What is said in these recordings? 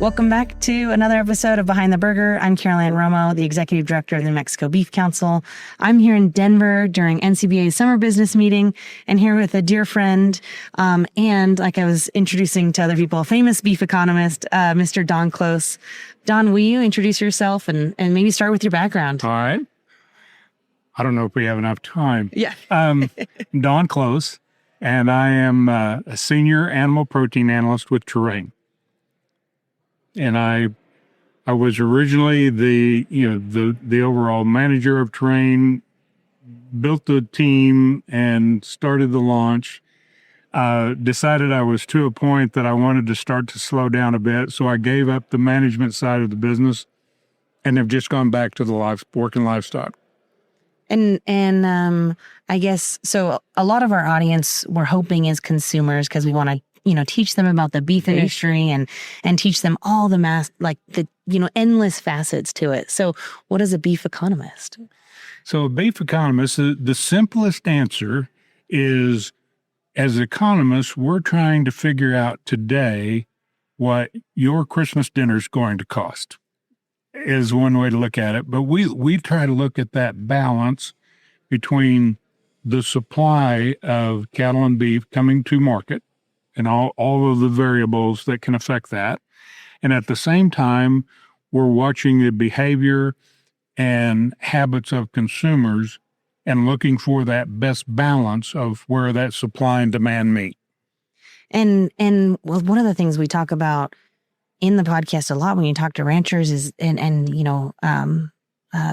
Welcome back to another episode of Behind the Burger. I'm Caroline Romo, the Executive Director of the New Mexico Beef Council. I'm here in Denver during NCBA's summer business meeting and here with a dear friend and, like I was introducing to other people, a famous beef economist, Mr. Don Close. Don, will you introduce yourself and maybe start with your background? All right. I don't know if we have enough time. Yeah. Don Close, and I am a senior animal protein analyst with Terrain. And I was originally the overall manager of Terrain, built the team and started the launch. Decided I was to a point that I wanted to start to slow down a bit, so I gave up the management side of the business and have just gone back to the working livestock. And I guess, so a lot of our audience we're hoping is consumers because we want to, teach them about the beef industry and teach them all the endless facets to it. So what is a beef economist? So a beef economist, the simplest answer is, as economists, we're trying to figure out today what your Christmas dinner is going to cost, is one way to look at it. But we try to look at that balance between the supply of cattle and beef coming to market and all of the variables that can affect that. And at the same time, we're watching the behavior and habits of consumers and looking for that best balance of where that supply and demand meet. And well, one of the things we talk about in the podcast a lot when you talk to ranchers is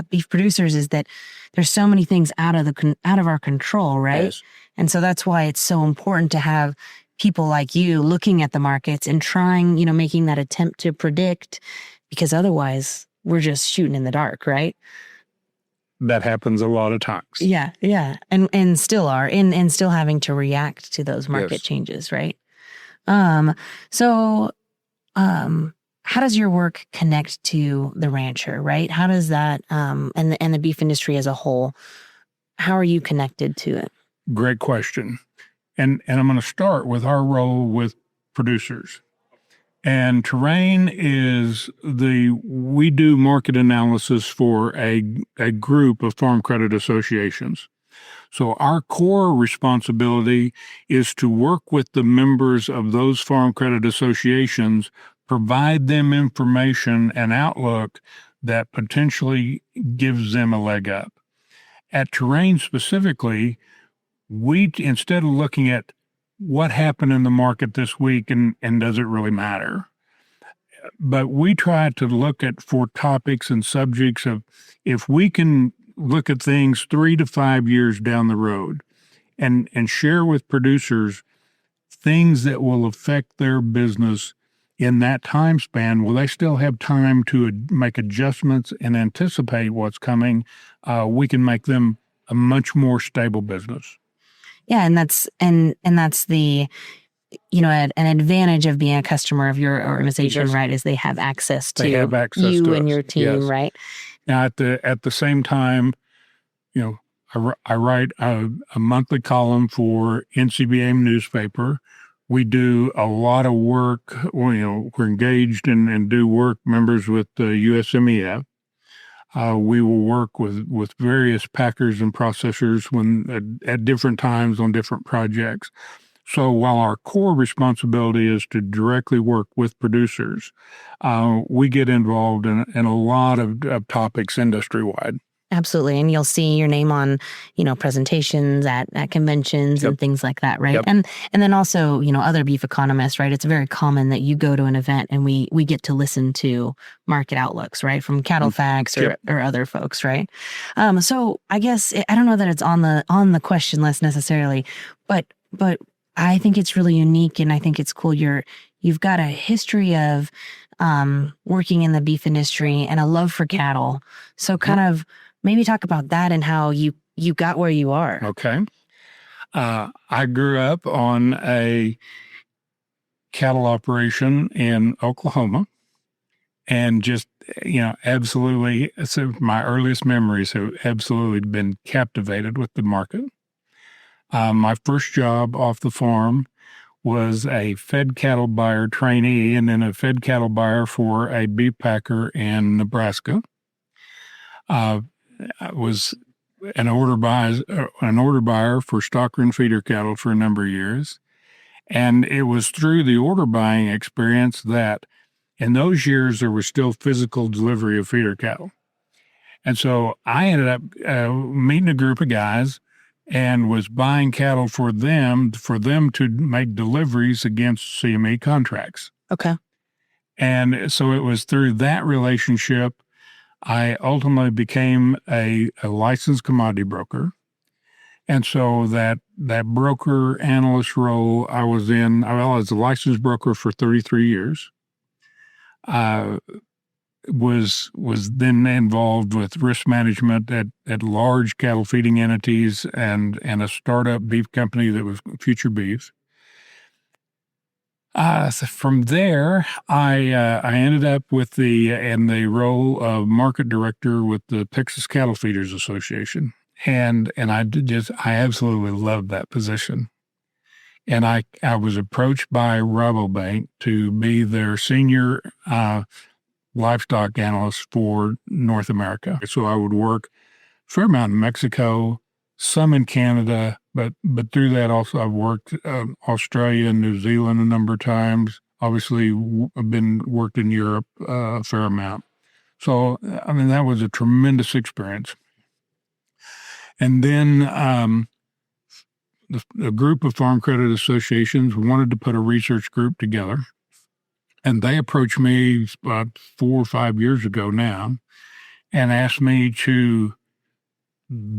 beef producers is that there's so many things out of our control, right? Yes. And so that's why it's so important to have people like you looking at the markets and trying, making that attempt to predict, because otherwise we're just shooting in the dark, right? That happens a lot of times. Yeah. And still are, and still having to react to those market changes, right? So how does your work connect to the rancher, right? How does that, and the beef industry as a whole, how are you connected to it? Great question. And I'm going to start with our role with producers. And Terrain is we do market analysis for a group of farm credit associations. So our core responsibility is to work with the members of those farm credit associations, provide them information and outlook that potentially gives them a leg up. At Terrain specifically, instead of looking at what happened in the market this week and does it really matter, but we try to look at for topics and subjects of if we can look at things 3 to 5 years down the road and share with producers things that will affect their business in that time span. Will they still have time to make adjustments and anticipate what's coming? We can make them a much more stable business. Yeah, and that's the an advantage of being a customer of your organization, right? Is they have access to you and your team, right? Now, at the same time, I write a monthly column for NCBA newspaper. We do a lot of work. We're engaged and do work members with the USMEF. We will work with various packers and processors at different times on different projects. So while our core responsibility is to directly work with producers, we get involved in a lot of topics industry-wide. Absolutely. And you'll see your name on, presentations at conventions and things like that, right? Yep. And then also, other beef economists, right? It's very common that you go to an event and we get to listen to market outlooks, right? From Cattle Facts or other folks, right? So I guess, I don't know that it's on the question list necessarily, but I think it's really unique and I think it's cool. You've got a history of working in the beef industry and a love for cattle. So kind of maybe talk about that and how you got where you are. Okay. I grew up on a cattle operation in Oklahoma and just, absolutely, so my earliest memories have absolutely been captivated with the market. My first job off the farm was a fed cattle buyer trainee and then a fed cattle buyer for a beef packer in Nebraska. I was an order buyer for stocker and feeder cattle for a number of years. And it was through the order buying experience that in those years there was still physical delivery of feeder cattle. And so I ended up meeting a group of guys and was buying cattle for them to make deliveries against CME contracts. Okay. And so it was through that relationship I ultimately became a licensed commodity broker. And so that broker analyst role I was in, well, as a licensed broker for 33 years. Was then involved with risk management at large cattle feeding entities and a startup beef company that was Future Beef. So from there, I ended up in the role of market director with the Texas Cattle Feeders Association, and I absolutely loved that position. And I was approached by Rabobank to be their senior livestock analyst for North America. So I would work a fair amount in Mexico, some in Canada, but through that also I've worked Australia and New Zealand a number of times. Obviously, I've worked in Europe a fair amount. So, I mean, that was a tremendous experience. And then a group of farm credit associations wanted to put a research group together. And they approached me about 4 or 5 years ago now and asked me to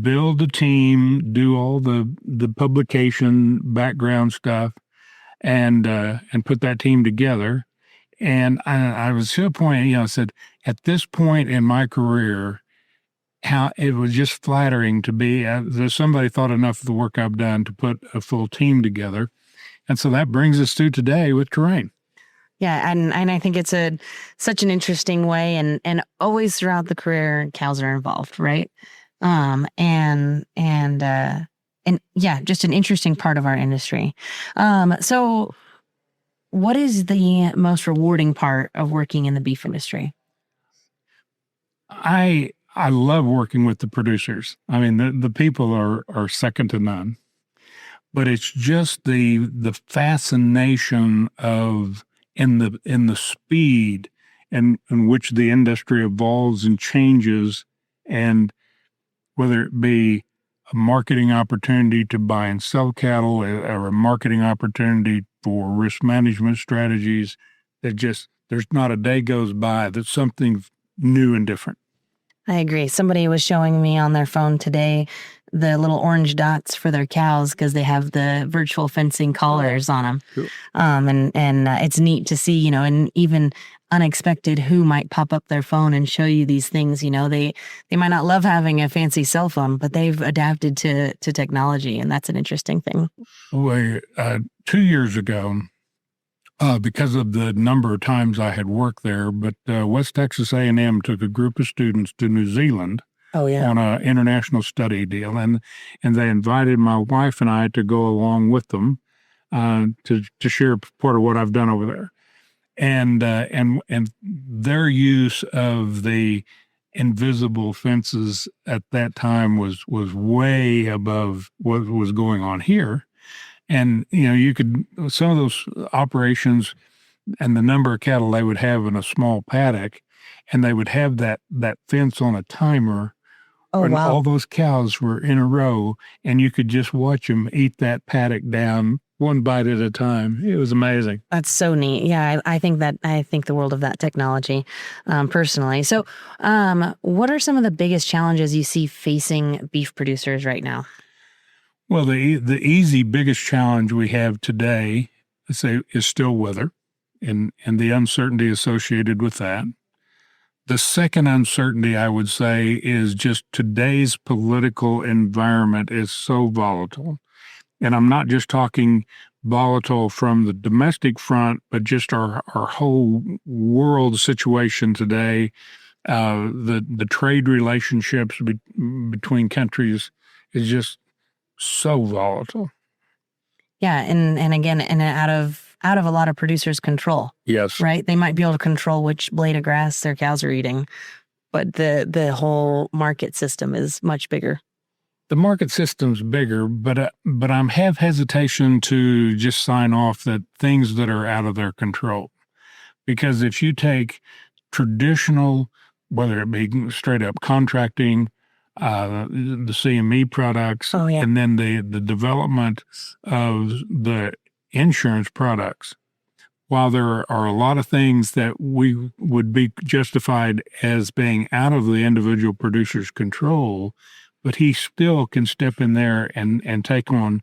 build a team, do all the publication background stuff, and put that team together. And I was to a point, I said, at this point in my career, how it was just flattering to be that somebody thought enough of the work I've done to put a full team together. And so that brings us to today with Terrain. Yeah, and I think it's such an interesting way, and always throughout the career, cows are involved, right? And yeah, just an interesting part of our industry. So what is the most rewarding part of working in the beef industry? I love working with the producers. I mean, the people are second to none, but it's just the fascination of in the speed in which the industry evolves and changes, and whether it be a marketing opportunity to buy and sell cattle or a marketing opportunity for risk management strategies, there's not a day goes by that something new and different. I agree. Somebody was showing me on their phone today the little orange dots for their cows because they have the virtual fencing collars on them. Cool. And it's neat to see, and even unexpected who might pop up their phone and show you these things. They might not love having a fancy cell phone, but they've adapted to technology, and that's an interesting thing. Well, 2 years ago, because of the number of times I had worked there, but West Texas A&M took a group of students to New Zealand. Oh, yeah. On an international study deal, and they invited my wife and I to go along with them to share part of what I've done over there, and their use of the invisible fences at that time was way above what was going on here. And you could some of those operations and the number of cattle they would have in a small paddock, and they would have that fence on a timer. Oh, and wow. all those cows were in a row, and you could just watch them eat that paddock down one bite at a time. It was amazing. That's so neat. Yeah, I think the world of that technology, personally. So, what are some of the biggest challenges you see facing beef producers right now? Well, the easy biggest challenge we have today, let's say, is still weather, and the uncertainty associated with that. The second uncertainty, I would say, is just today's political environment is so volatile. And I'm not just talking volatile from the domestic front, but just our whole world situation today. The trade relationships between countries is just so volatile. Yeah, and again, and out of a lot of producers' control. Yes. Right? They might be able to control which blade of grass their cows are eating, but the whole market system is much bigger. The market system's bigger, but I have hesitation to just sign off that things that are out of their control. Because if you take traditional, whether it be straight up contracting, the CME products, and then the development of the insurance products, while there are a lot of things that we would be justified as being out of the individual producer's control, but he still can step in there and take on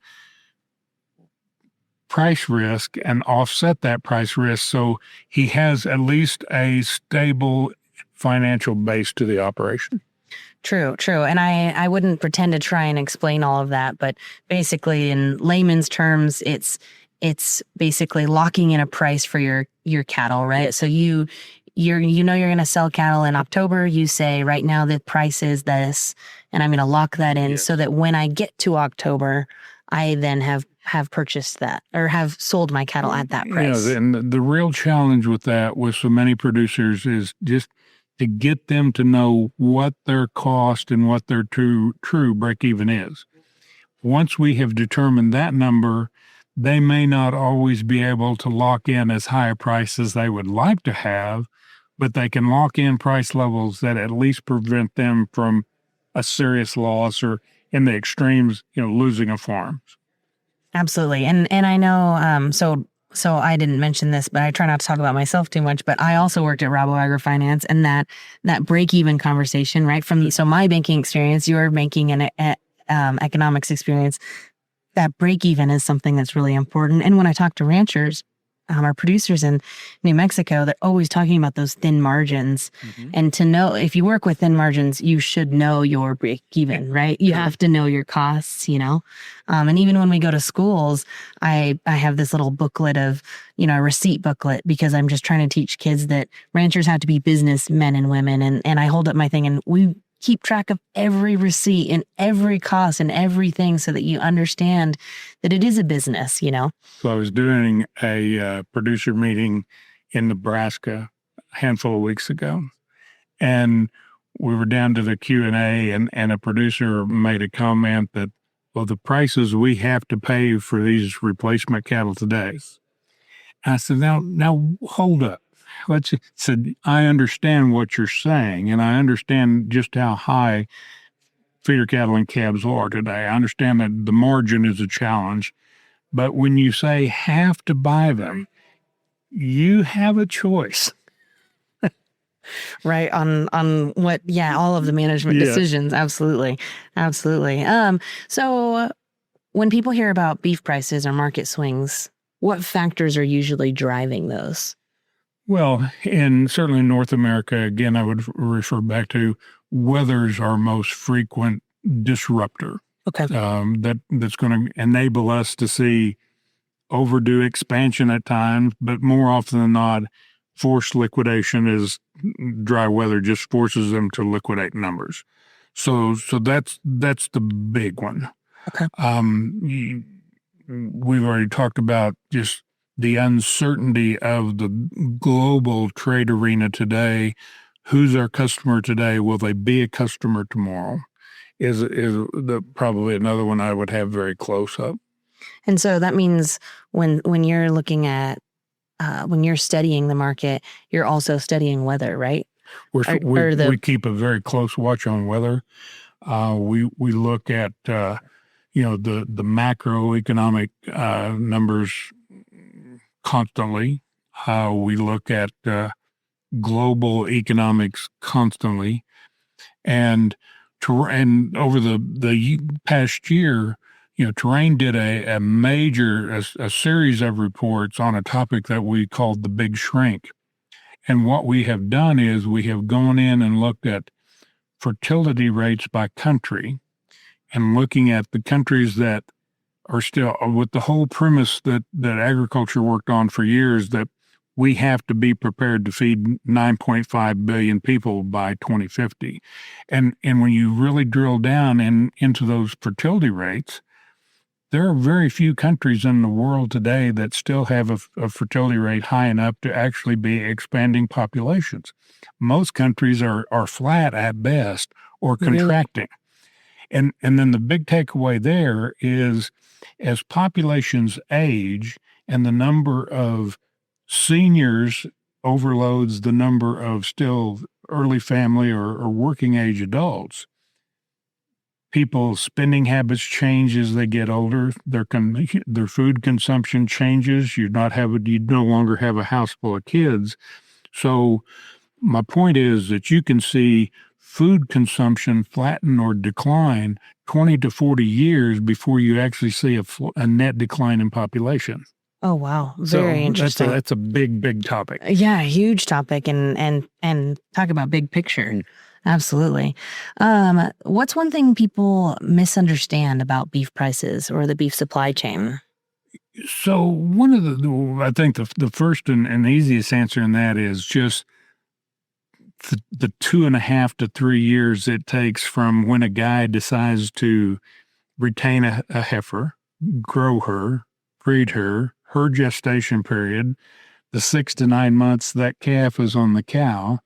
price risk and offset that price risk, so he has at least a stable financial base to the operation. True. And I wouldn't pretend to try and explain all of that, but basically in layman's terms, it's basically locking in a price for your cattle, right? So you're going to sell cattle in October. You say right now the price is this, and I'm going to lock that in so that when I get to October, I then have purchased that or have sold my cattle at that price. And the real challenge with that with so many producers is just to get them to know what their cost and what their true break even is. Once we have determined that number, they may not always be able to lock in as high a price as they would like to have, but they can lock in price levels that at least prevent them from a serious loss or in the extremes, losing a farm. Absolutely. And I know, so I didn't mention this, but I try not to talk about myself too much, but I also worked at Rabo AgriFinance, and that break-even conversation, right? So my banking experience, your banking and economics experience, that break-even is something that's really important. And when I talk to ranchers, our producers in New Mexico, they're always talking about those thin margins. Mm-hmm. And to know, if you work with thin margins, you should know your break even, right? You have to know your costs, and even when we go to schools, I have this little booklet of, a receipt booklet, because I'm just trying to teach kids that ranchers have to be businessmen and women. And I hold up my thing, and we keep track of every receipt and every cost and everything so that you understand that it is a business, So I was doing a producer meeting in Nebraska a handful of weeks ago, and we were down to the Q&A, and a producer made a comment that, well, the prices we have to pay for these replacement cattle today. I said, now hold up. Said, I understand what you're saying, and I understand just how high feeder cattle and calves are today. I understand that the margin is a challenge, but when you say have to buy them, you have a choice. Right. On what, all of the management decisions. Absolutely. So when people hear about beef prices or market swings, what factors are usually driving those? Well, certainly in North America, again, I would refer back to weather's our most frequent disruptor. Okay. That's going to enable us to see overdue expansion at times, but more often than not, forced liquidation is dry weather just forces them to liquidate numbers. So that's the big one. Okay. We've already talked about just the uncertainty of the global trade arena today. Who's our customer today? Will they be a customer tomorrow? Is probably another one I would have very close up. And so that means when you're looking at when you're studying the market, you're also studying weather, right? We keep a very close watch on weather. We look at the macroeconomic numbers constantly. We look at global economics constantly, and over the past year, Terrain did a series of reports on a topic that we called the Big Shrink. And what we have done is we have gone in and looked at fertility rates by country, and looking at the countries that are still, with the whole premise that agriculture worked on for years, that we have to be prepared to feed 9.5 billion people by 2050. And when you really drill down into those fertility rates, there are very few countries in the world today that still have a fertility rate high enough to actually be expanding populations. Most countries are flat at best or contracting. And then the big takeaway there is as populations age and the number of seniors overloads the number of still early family or working age adults, people's spending habits change as they get older. Their food consumption changes. You no longer have a house full of kids. So my point is that you can see food consumption flatten or decline 20 to 40 years before you actually see a net decline in population. Oh, wow. Very interesting. That's a big topic. Yeah, huge topic and talk about big picture. Absolutely. What's one thing people misunderstand about beef prices or the beef supply chain? So one of I think the first and easiest answer in that is just the 2.5 to 3 years it takes from when a guy decides to retain a heifer, grow her, breed her gestation period, the 6 to 9 months that calf is on the cow,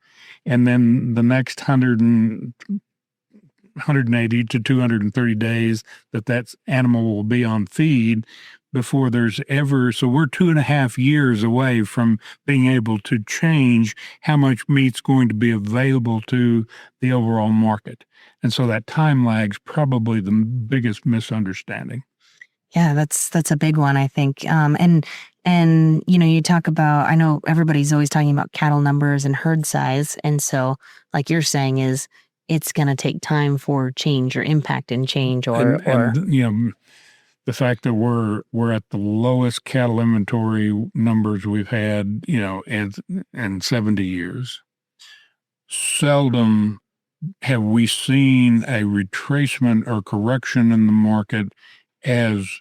and then the next 180 to 230 days that animal will be on feed before there's ever. So we're 2.5 years away from being able to change how much meat's going to be available to the overall market. And so that time lag's probably the biggest misunderstanding. Yeah, that's a big one, I think. And you talk about, I know everybody's always talking about cattle numbers and herd size. And so like you're saying is it's going to take time for change or impact and change or the fact that we're at the lowest cattle inventory numbers we've had, in 70 years. Seldom have we seen a retracement or correction in the market as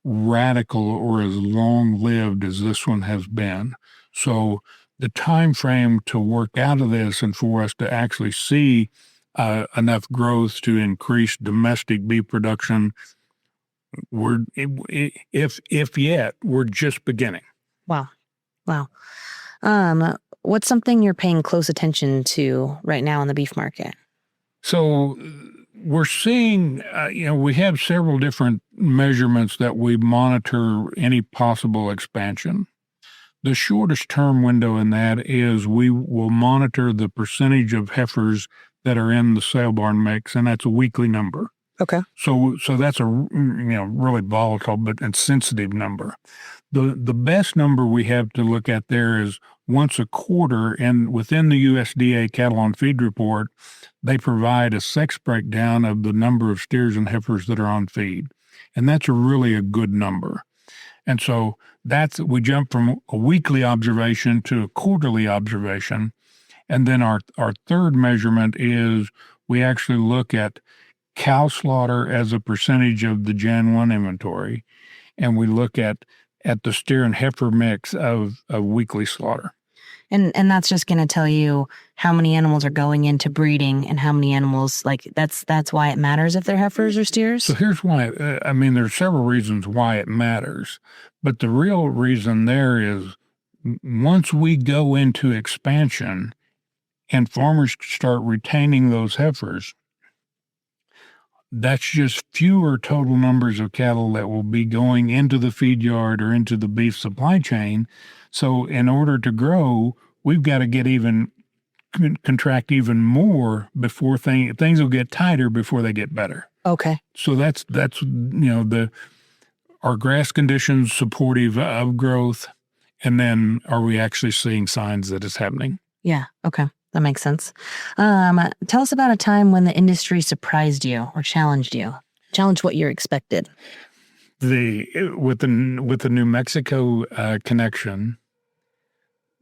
radical or as long-lived as this one has been. So the time frame to work out of this and for us to actually see enough growth to increase domestic beef production, if yet, we're just beginning. Wow. What's something you're paying close attention to right now in the beef market? So we're seeing, we have several different measurements that we monitor any possible expansion. The shortest term window in that is we will monitor the percentage of heifers that are in the sale barn mix, and that's a weekly number. Okay. So that's a really volatile and sensitive number. The best number we have to look at there is once a quarter, and within the USDA Cattle on Feed report, they provide a sex breakdown of the number of steers and heifers that are on feed, and that's really a good number. And so we jump from a weekly observation to a quarterly observation, and then our third measurement is we actually look at cow slaughter as a percentage of the Jan 1 inventory, and we look at the steer and heifer mix of weekly slaughter. And that's just going to tell you how many animals are going into breeding and how many animals, that's why it matters if they're heifers or steers? So here's why. There's several reasons why it matters, but the real reason there is once we go into expansion and farmers start retaining those heifers, that's just fewer total numbers of cattle that will be going into the feed yard or into the beef supply chain. So in order to grow, we've got to contract even more before things will get tighter before they get better. Okay. So that's are grass conditions supportive of growth, and then are we actually seeing signs that it's happening? Yeah. Okay. That makes sense. Tell us about a time when the industry surprised you or challenged what you expected. With the New Mexico connection,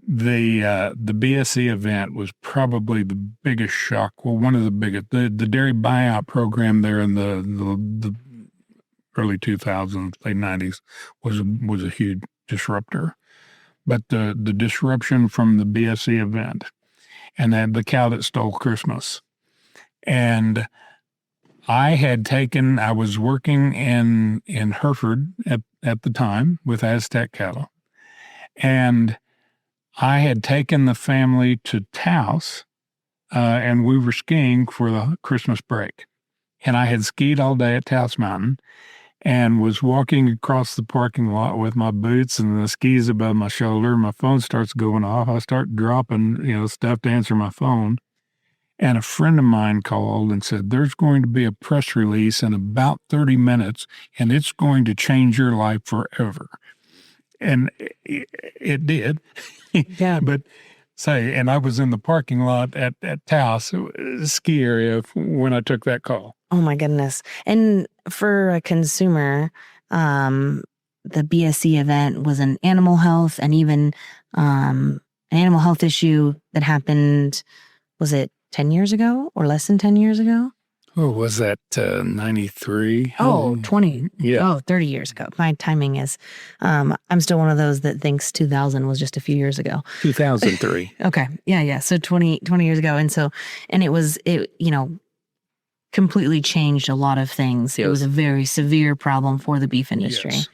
the BSE event was probably the biggest shock. Well, one of the biggest. The dairy buyout program there in the early 2000s, late 90s was a huge disruptor. But the disruption from the BSE event, and then the cow that stole Christmas. And I was working in Hereford at the time with Aztec cattle, and I had taken the family to Taos, and we were skiing for the Christmas break. And I had skied all day at Taos Mountain and was walking across the parking lot with my boots and the skis above my shoulder. My phone starts going off. I start dropping, stuff to answer my phone. And a friend of mine called and said, there's going to be a press release in about 30 minutes, and it's going to change your life forever. And it did. Yeah. But and I was in the parking lot at Taos, the ski area, when I took that call. Oh my goodness. And for a consumer, the BSC event was an animal health and even an animal health issue that happened, was it 10 years ago or less than 10 years ago? Oh, was that 93? Oh, 20. Yeah. Oh, 30 years ago. My timing is, I'm still one of those that thinks 2000 was just a few years ago. 2003. Okay. Yeah. So 20 years ago. And it completely changed a lot of things. Yes. It was a very severe problem for the beef industry. Yes.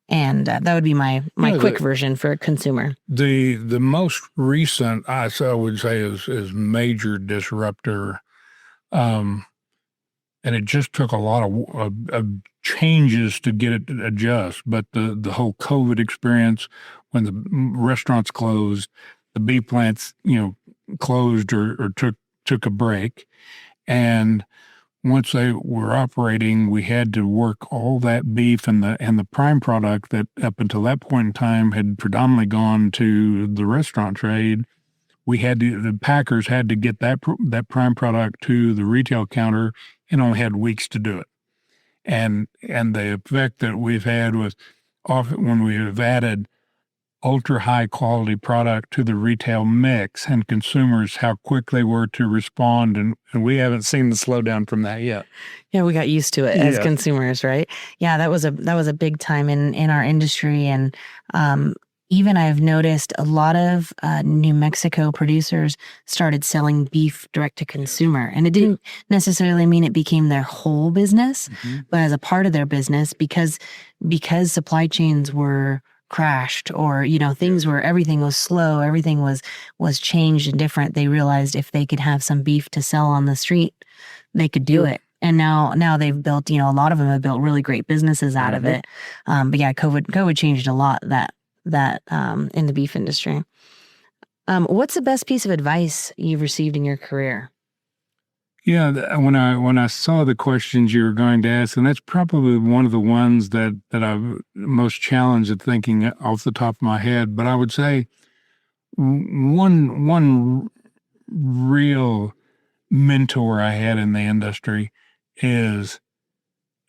And that would be my quick version for a consumer. The most recent, I would say, is major disruptor. And it just took a lot of changes to get it to adjust. But the whole COVID experience, when the restaurants closed, the beef plants, closed or took a break. And once they were operating, we had to work all that beef and the prime product that up until that point in time had predominantly gone to the restaurant trade. The packers had to get that prime product to the retail counter and only had weeks to do it. And the effect that we've had was often when we have added ultra high quality product to the retail mix and consumers, how quick they were to respond. And we haven't seen the slowdown from that yet. Yeah, we got used to it as consumers, right? Yeah, that was a big time in our industry. And even I've noticed a lot of New Mexico producers started selling beef direct to consumer. And it didn't necessarily mean it became their whole business, but as a part of their business, because supply chains were crashed or, things were, everything was slow, everything was changed and different. They realized if they could have some beef to sell on the street, they could do it. And now they've built, a lot of them have built really great businesses out of it. But yeah, COVID changed a lot that in the beef industry. What's the best piece of advice you've received in your career? Yeah, when I saw the questions you were going to ask, and that's probably one of the ones that I'm most challenged at thinking off the top of my head. But I would say one real mentor I had in the industry is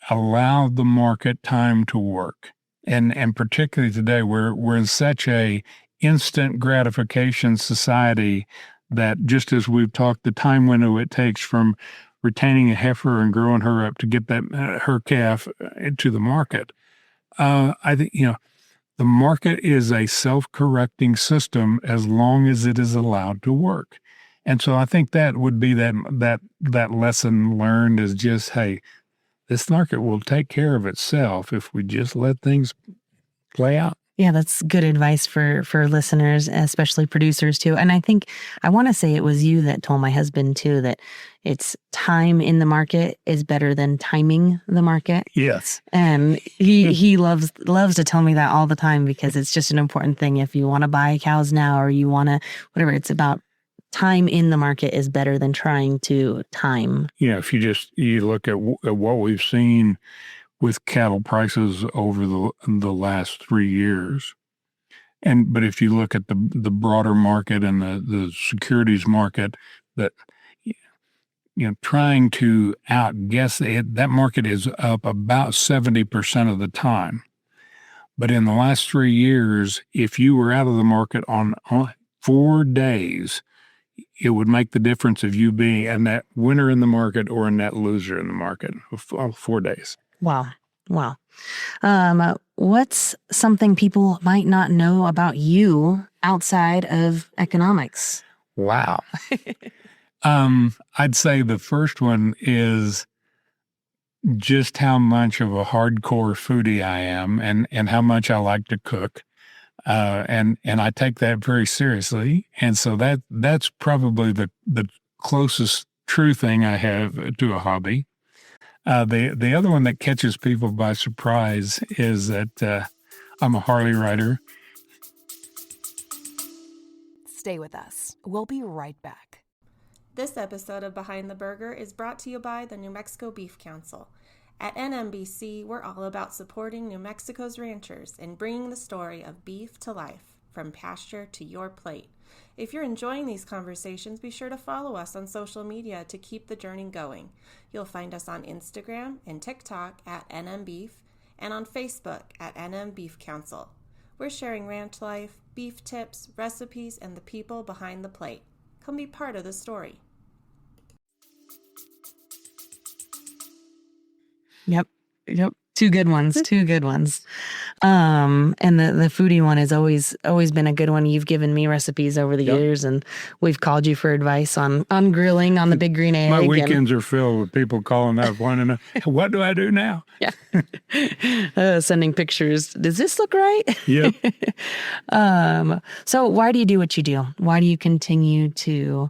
allow the market time to work. And particularly today, we're in such a instant gratification society that just as we've talked, the time window it takes from retaining a heifer and growing her up to get that her calf into the market. I think the market is a self-correcting system as long as it is allowed to work. And so I think that would be that lesson learned is just, hey, this market will take care of itself if we just let things play out. Yeah, that's good advice for listeners, especially producers too. And I think I want to say it was you that told my husband too that it's time in the market is better than timing the market. Yes. And he loves to tell me that all the time because it's just an important thing. If you want to buy cows now or you want to whatever, it's about time in the market is better than trying to time. Yeah, if you look at what we've seen with cattle prices over the last 3 years. But if you look at the broader market and the securities market, that trying to outguess it, that market is up about 70% of the time. But in the last 3 years, if you were out of the market on 4 days, it would make the difference of you being a net winner in the market or a net loser in the market. 4 days. Wow. What's something people might not know about you outside of economics? Wow. I'd say the first one is just how much of a hardcore foodie I am and how much I like to cook. And I take that very seriously. And so that's probably the closest true thing I have to a hobby. The other one that catches people by surprise is that I'm a Harley rider. Stay with us. We'll be right back. This episode of Behind the Burger is brought to you by the New Mexico Beef Council. At NMBC, we're all about supporting New Mexico's ranchers and bringing the story of beef to life, from pasture to your plate. If you're enjoying these conversations, be sure to follow us on social media to keep the journey going. You'll find us on Instagram and TikTok at NMBeef and on Facebook at NM Beef Council. We're sharing ranch life, beef tips, recipes, and the people behind the plate. Come be part of the story. Yep. Two good ones. And the foodie one has always been a good one. You've given me recipes over the years, and we've called you for advice on grilling on the Big Green Egg. My weekends are filled with people calling up wanting to know, what do I do now? Yeah. Sending pictures. Does this look right? Yep. So why do you do what you do? Why do you continue to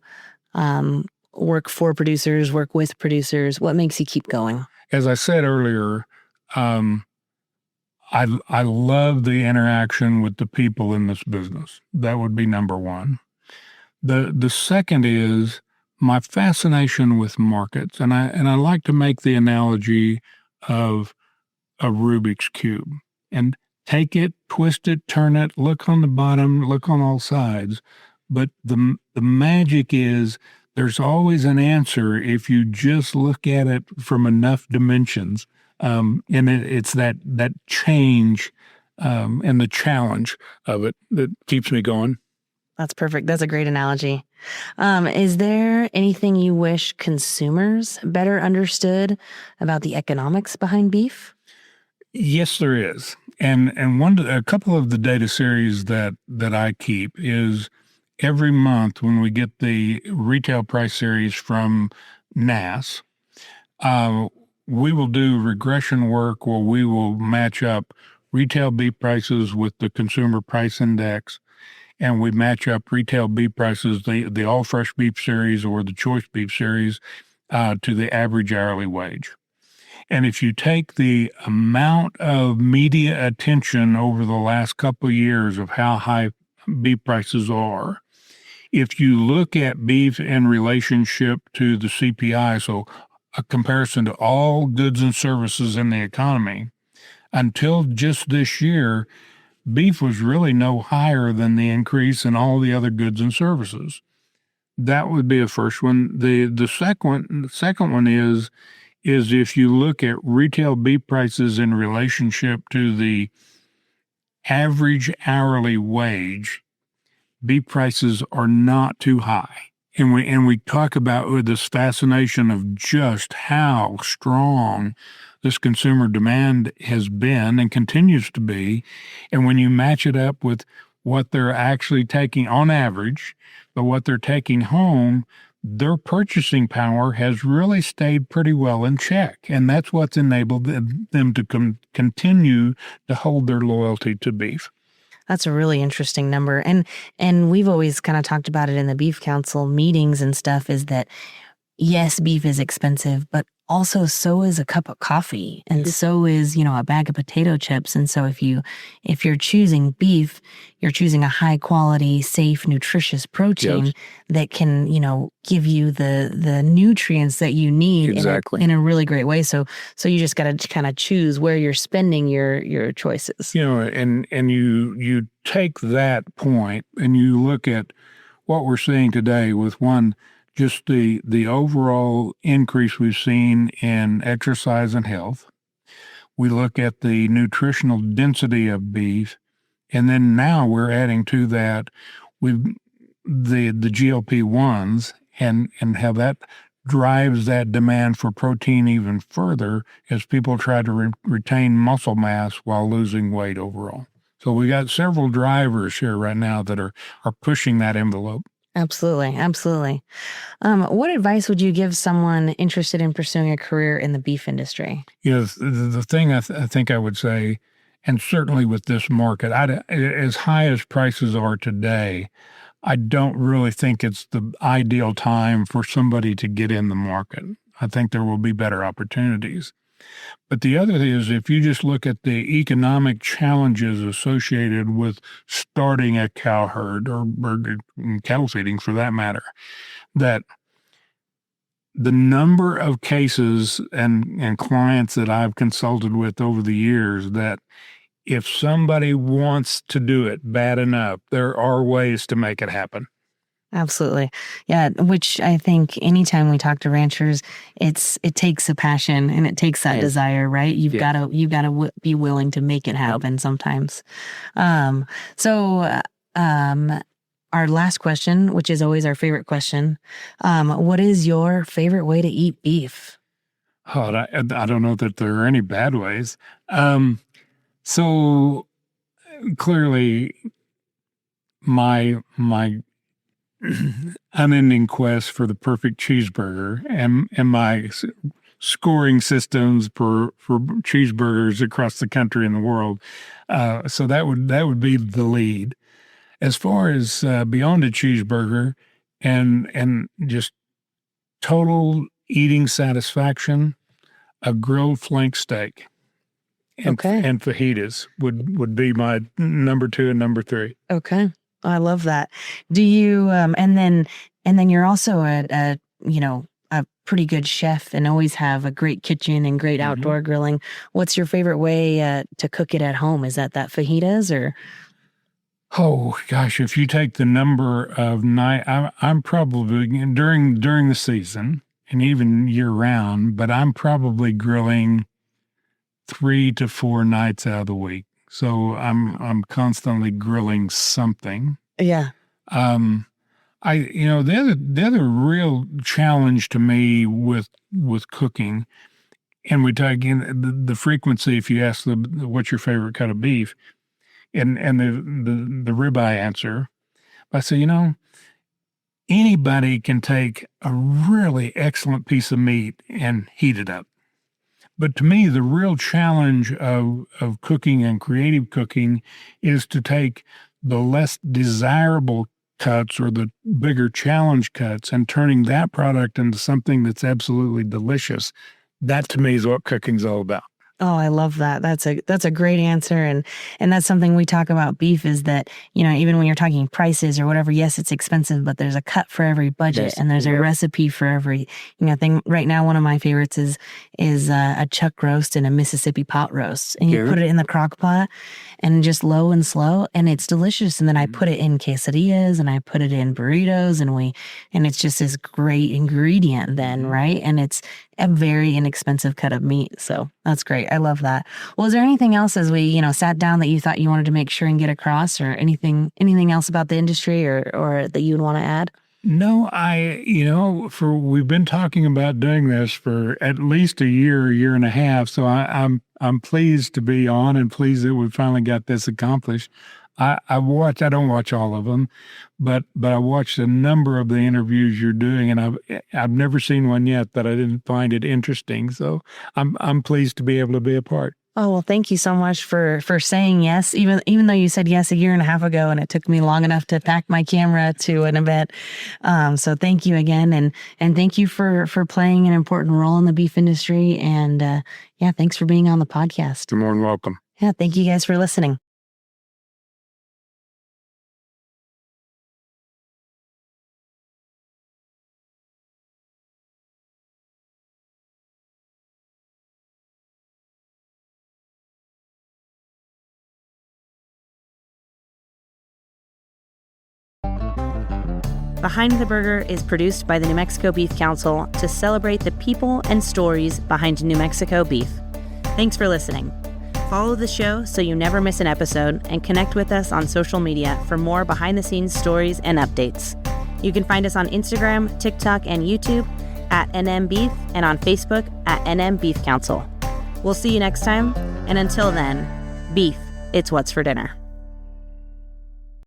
work for producers, work with producers? What makes you keep going? As I said earlier, I love the interaction with the people in this business. That would be number one. The second is my fascination with markets, and I like to make the analogy of a Rubik's cube. And take it, twist it, turn it, look on the bottom, look on all sides. But the magic is there's always an answer if you just look at it from enough dimensions. And it's that change and the challenge of it that keeps me going. That's perfect. That's a great analogy. Is there anything you wish consumers better understood about the economics behind beef? Yes, there is. And a couple of the data series that I keep is every month when we get the retail price series from NAS, we will do regression work where we will match up retail beef prices with the consumer price index, and we match up retail beef prices, the all fresh beef series or the choice beef series, to the average hourly wage. And if you take the amount of media attention over the last couple of years of how high beef prices are, if you look at beef in relationship to the CPI, so a comparison to all goods and services in the economy, until just this year, beef was really no higher than the increase in all the other goods and services. That would be a first one. The second one is if you look at retail beef prices in relationship to the average hourly wage, beef prices are not too high. And we talk about this fascination of just how strong this consumer demand has been and continues to be. And when you match it up with what they're actually taking on average, but what they're taking home, their purchasing power has really stayed pretty well in check. And that's what's enabled them to continue to hold their loyalty to beef. That's a really interesting number. And we've always kind of talked about it in the Beef Council meetings and stuff, is that yes, beef is expensive, but also so is a cup of coffee, and so is, a bag of potato chips. And so if you're choosing beef, you're choosing a high quality, safe, nutritious protein that can, give you the nutrients that you need in a really great way. So you just got to kind of choose where you're spending your choices. And you take that point and you look at what we're seeing today with just the overall increase we've seen in exercise and health. We look at the nutritional density of beef, and then now we're adding to that with the GLP-1s and how that drives that demand for protein even further as people try to retain muscle mass while losing weight overall. So we got several drivers here right now that are pushing that envelope. Absolutely. Absolutely. What advice would you give someone interested in pursuing a career in the beef industry? The thing I think I would say, and certainly with this market, as high as prices are today, I don't really think it's the ideal time for somebody to get in the market. I think there will be better opportunities. But the other thing is, if you just look at the economic challenges associated with starting a cow herd or cattle feeding for that matter, that the number of cases and clients that I've consulted with over the years, that if somebody wants to do it bad enough, there are ways to make it happen. Absolutely. Yeah. Which I think anytime we talk to ranchers, it takes a passion and it takes that desire, right? You've got to be willing to make it happen sometimes. Our last question, which is always our favorite question. What is your favorite way to eat beef? Oh, I don't know that there are any bad ways. So clearly my unending quest for the perfect cheeseburger and my scoring systems for cheeseburgers across the country and the world. So that would be the lead. As far as beyond a cheeseburger and just total eating satisfaction, a grilled flank steak and fajitas would be my number 2 and number 3. Okay. I love that. Do you and then you're also a pretty good chef and always have a great kitchen and great outdoor grilling. What's your favorite way to cook it at home? Is that fajitas or? Oh gosh, if you take the number of I'm probably during the season and even year round, but I'm probably grilling 3 to 4 nights out of the week. So I'm constantly grilling something. Yeah. The other real challenge to me with cooking, and we talk again the frequency. If you ask what's your favorite cut of beef, and the ribeye answer, I say anybody can take a really excellent piece of meat and heat it up. But to me, the real challenge of cooking and creative cooking is to take the less desirable cuts or the bigger challenge cuts and turning that product into something that's absolutely delicious. That to me is what cooking's all about. Oh, I love that. That's a great answer. And that's something we talk about beef is that, even when you're talking prices or whatever, yes, it's expensive, but there's a cut for every budget and there's a recipe for every, thing. Right now, one of my favorites is a chuck roast and a Mississippi pot roast. And you put it in the crock pot and just low and slow and it's delicious. And then I put it in quesadillas and I put it in burritos and it's just this great ingredient then, right? And it's a very inexpensive cut of meat. So that's great. I love that. Well, is there anything else as we, sat down that you thought you wanted to make sure and get across or anything else about the industry or that you'd want to add? No, we've been talking about doing this for at least a year and a half. So I'm pleased to be on and pleased that we finally got this accomplished. I don't watch all of them, but I watched a number of the interviews you're doing, and I've never seen one yet that I didn't find it interesting. So I'm pleased to be able to be a part. Oh, well, thank you so much for saying yes, even though you said yes a year and a half ago, and it took me long enough to pack my camera to an event. So thank you again, and thank you for playing an important role in the beef industry. And thanks for being on the podcast. You're more than welcome. Yeah, thank you guys for listening. Behind the Burger is produced by the New Mexico Beef Council to celebrate the people and stories behind New Mexico beef. Thanks for listening. Follow the show so you never miss an episode and connect with us on social media for more behind-the-scenes stories and updates. You can find us on Instagram, TikTok, and YouTube at NM Beef and on Facebook at NM Beef Council. We'll see you next time, and until then, beef, it's what's for dinner.